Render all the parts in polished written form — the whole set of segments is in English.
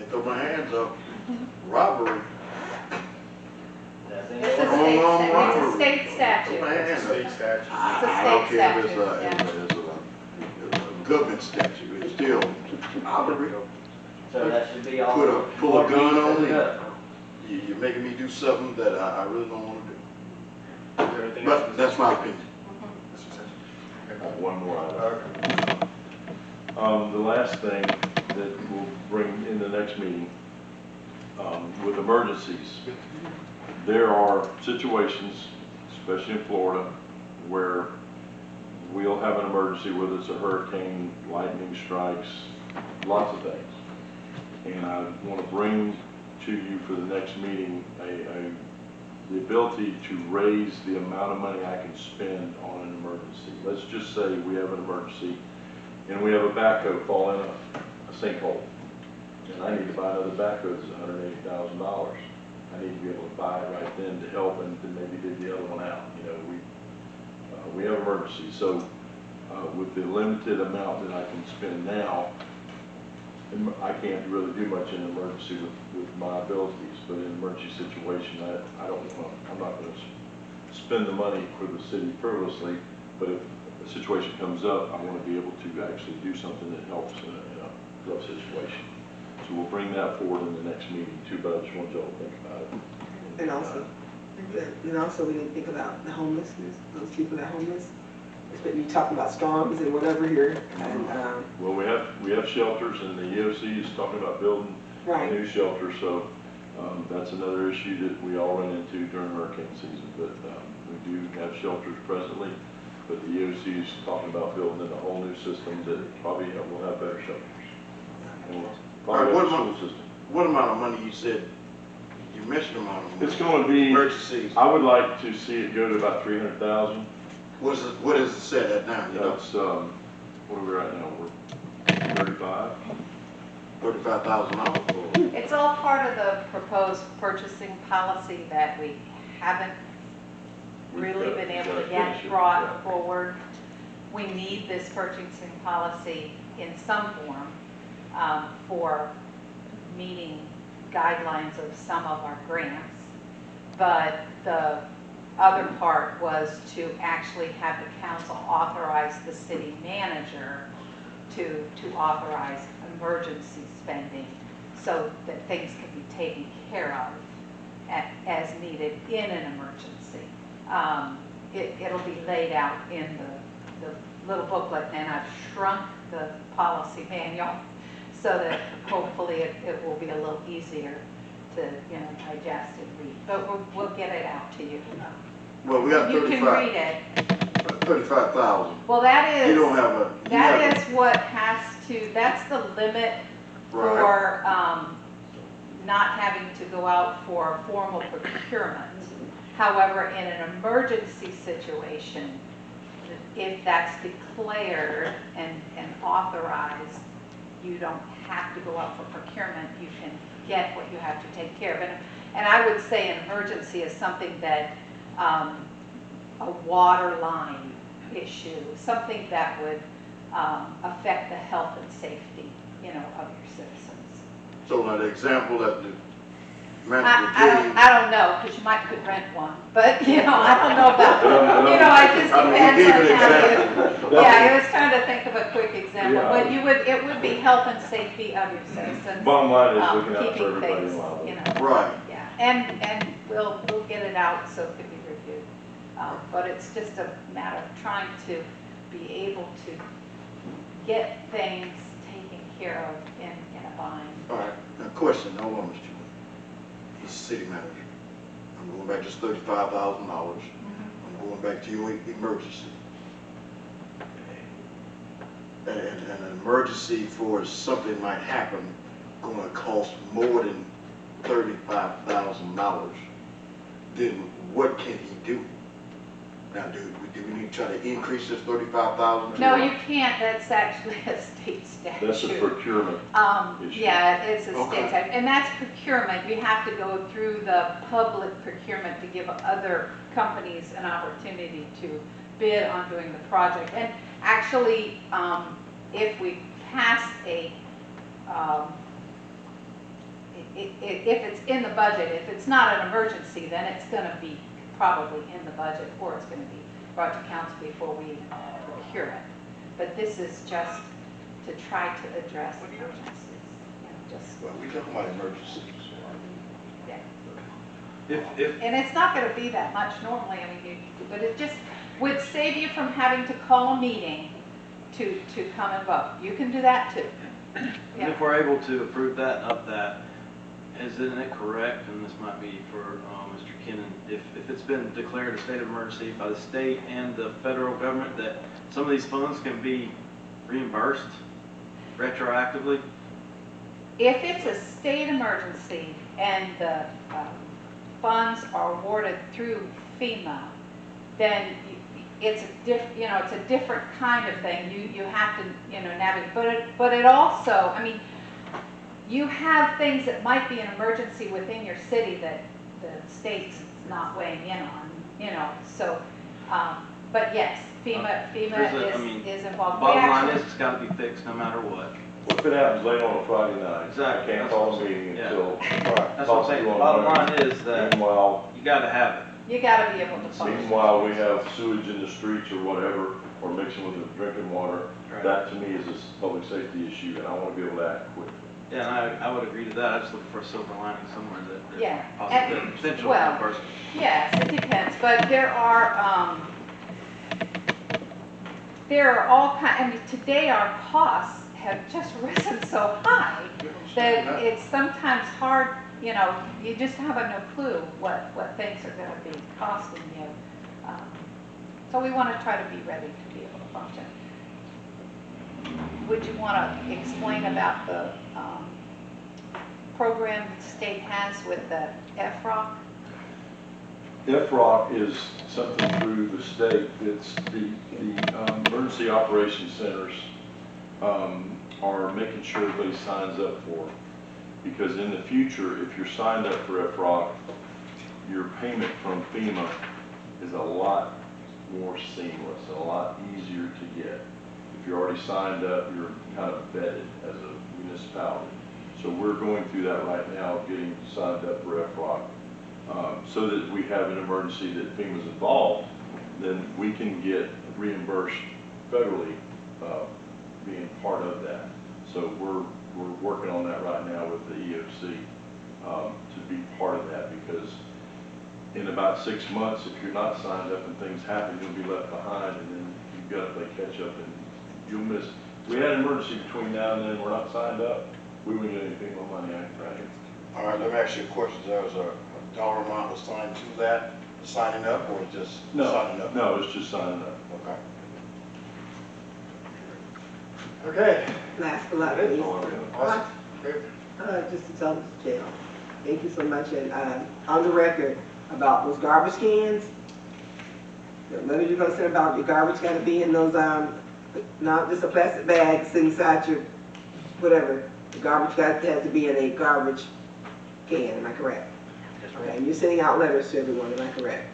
throw my hands up. Robbery. It's a State statute. It's a state statute. I don't care if it's a government statute. It's still robbery. So that should be all. Pull a gun on me. You're making me do something that I really don't want to do. But that's my opinion. One more item. The last thing that we'll bring in the next meeting, with emergencies, there are situations, especially in Florida, where we'll have an emergency, whether it's a hurricane, lightning strikes, lots of things. And I want to bring to you for the next meeting the ability to raise the amount of money I can spend on an emergency. Let's just say we have an emergency and we have a backhoe fall in a sinkhole, and I need to buy another backhoe that's $180,000. I need to be able to buy it right then to help and to maybe dig the other one out. You know, we have emergencies, so with the limited amount that I can spend now, I can't really do much in an emergency with my abilities, but in an emergency situation, I'm not going to spend the money for the city frivolously, but if a situation comes up, I want to be able to actually do something that helps in a rough situation. So we'll bring that forward in the next meeting too, but I just want y'all to think about it. And also we didn't think about the homelessness, those people that are homeless. You talking about storms and whatever here. And, well, we have shelters, and the EOC is talking about building right. new shelters, so that's another issue that we all run into during hurricane season. But we do have shelters presently, but the EOC is talking about building a whole new system that probably will have better shelters. And we'll probably have a school system. What amount of money you said? You mentioned amount of money. It's going to be emergencies. I would like to see it go to about 300,000. What is it set at now? You know? That's what are we right now? We're 35. $35,000. It's all part of the proposed purchasing policy that we haven't really been able to get brought forward. We need this purchasing policy in some form for meeting guidelines of some of our grants, but the other part was to actually have the council authorize the city manager to authorize emergency spending so that things can be taken care of as needed in an emergency. It'll be laid out in the little booklet, and I've shrunk the policy manual so that hopefully it will be a little easier to digest and read. But we'll get it out to you. Well, we got 35. You can read it. 35,000. Well, that is. You don't have a. That is what has to. That's the limit for not having to go out for formal procurement. However, in an emergency situation, if that's declared and authorized, you don't have to go out for procurement. You can get what you have to take care of. And I would say an emergency is something that a water line issue, something that would affect the health and safety, of your citizens. So now the example that the manager gave. I don't know, because you could rent one, but I don't know about. It just depends on how you. Yeah, I was trying to think of a quick example, but it would be health and safety of your citizens. Bottom line is looking out for keeping everybody things, involved. Right. Yeah, and we'll get it out so it can be reviewed. But it's just a matter of trying to be able to get things taken care of in a bind. All right. Now, question. Hold on, Mr. Chairman. He's the city manager. I'm going back to $35,000. I'm going back to your emergency. And an emergency for something might happen going to cost more than $35,000. Then what can he do? Now, do we need to try to increase this 35,000? No, you can't. That's actually a state statute. That's a procurement issue. Yeah, it's a Okay. state statute. And that's procurement. You have to go through the public procurement to give other companies an opportunity to bid on doing the project. And actually, if we pass a if it's in the budget. If it's not an emergency, then it's gonna be probably in the budget, or it's gonna be brought to council before we even procure it. But this is just to try to address emergencies, just, Well, we talking about emergencies. yeah. If, And it's not gonna be that much normally, I mean, but it just would save you from having to call a meeting to come and vote. You can do that too. And Yeah. if we're able to approve that, up that, isn't it correct, and this might be for Mr. Kennan, if it's been declared a state of emergency by the state and the federal government, that some of these funds can be reimbursed retroactively? If it's a state emergency and the funds are awarded through FEMA, then it's it's a different kind of thing. You have to, navigate. But it also, I mean, you have things that might be an emergency within your city that the state's not weighing in on, so, but yes, FEMA is involved. We Bottom line actually- is, it's gotta be fixed no matter what. if it happens late on a Friday night, Exactly. I can't call a meeting Yeah. until. That's what I'm saying, the bottom line is that Meanwhile, you gotta have it. You gotta be able to function. meanwhile, we have sewage in the streets or whatever, or mixing with the drinking water. Right. That to me is a public safety issue, and I want to be able to act quickly. Yeah, and I would agree to that. I just look for a silver lining somewhere that Yeah. possibly And- potential well, reimbursement. Yes, it depends, but there are all kind, I mean, today our costs have just risen so high that it's sometimes hard, you just have no clue what things are gonna be costing you. So we wanna try to be ready to be able to function. Would you wanna explain about the, program the state has with the FROC? FROC is something through the state. It's the emergency operations centers are making sure everybody signs up for it. Because in the future, if you're signed up for FROC, your payment from FEMA is a lot more seamless, and a lot easier to get. If you're already signed up, you're kind of vetted as a municipality. So we're going through that right now, getting signed up for FROC. So that we have an emergency that FEMA's involved, then we can get reimbursed federally, being part of that. So we're working on that right now with the EOC, to be part of that, because in about 6 months, if you're not signed up and things happen, you'll be left behind, and then you've got to play catch up, and you'll miss. We had an emergency between now and then, we're not signed up, we wouldn't get anything on money, right? All right, let me ask you a question. There's a dollar amount assigned to that, signing up, or just signing up? No, it's just signing up. Okay. Okay. Last but not That is least, all. Awesome. Okay. just to tell Mr. Chair, thank you so much, and on the record about those garbage cans, the letter you're gonna send about your garbage gotta be in those, not just a plastic bag sitting inside your, whatever. The garbage has to be in a garbage can, am I correct? Yes, Okay, and you're sending out letters to everyone, am I correct?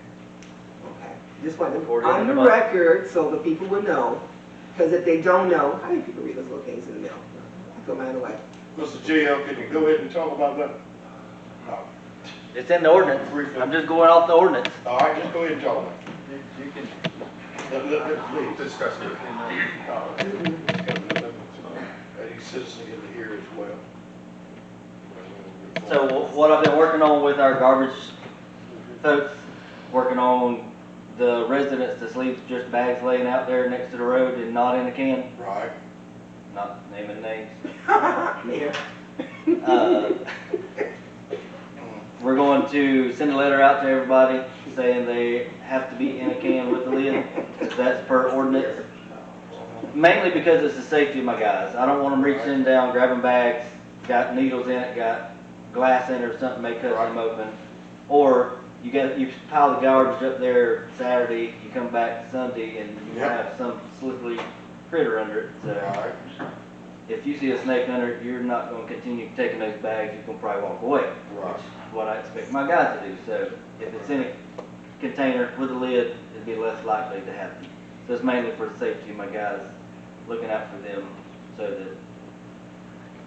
Okay, just want to, Before the on end the of the month. record, so the people would know, because if they don't know, how do people read those little things in the mail? I throw mine away. Mr. JL, can you go ahead and talk about that? It's in the ordinance. Briefly. I'm just going off the ordinance. All right, just go ahead and talk about You can. it. Please. Discuss it. Any citizen get to hear as well. So what I've been working on with our garbage folks, working on the residents that leave just bags laying out there next to the road and not in a can, Right. not naming names. Mayor. We're going to send a letter out to everybody saying they have to be in a can with the lid, because that's per ordinance. Mainly because it's the safety of my guys. I don't want them reaching down, grabbing bags, got needles in it, got glass in it or something, may cut them open. Or you pile the garbage up there Saturday, you come back Sunday and you have some slippery critter under it. So Right. if you see a snake under it, you're not going to continue taking those bags. You're going to probably walk away. Right. Which is what I expect my guys to do. So if it's in a container with a lid, it'd be less likely to happen. So it's mainly for the safety of my guys, looking out for them so that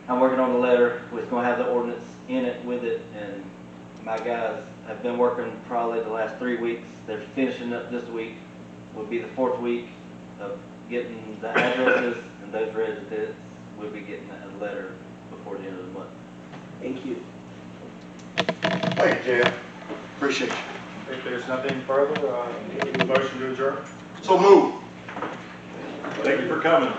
I'm working on the letter, it's gonna have the ordinance in it with it, and my guys have been working probably the last 3 weeks. They're finishing up this week, would be the 4th week of getting the addresses, and those residents will be getting a letter before the end of the month. Thank you. Thank you, Jeff. Appreciate you. If there's nothing further, motion to adjourn? So move. Thank you for coming.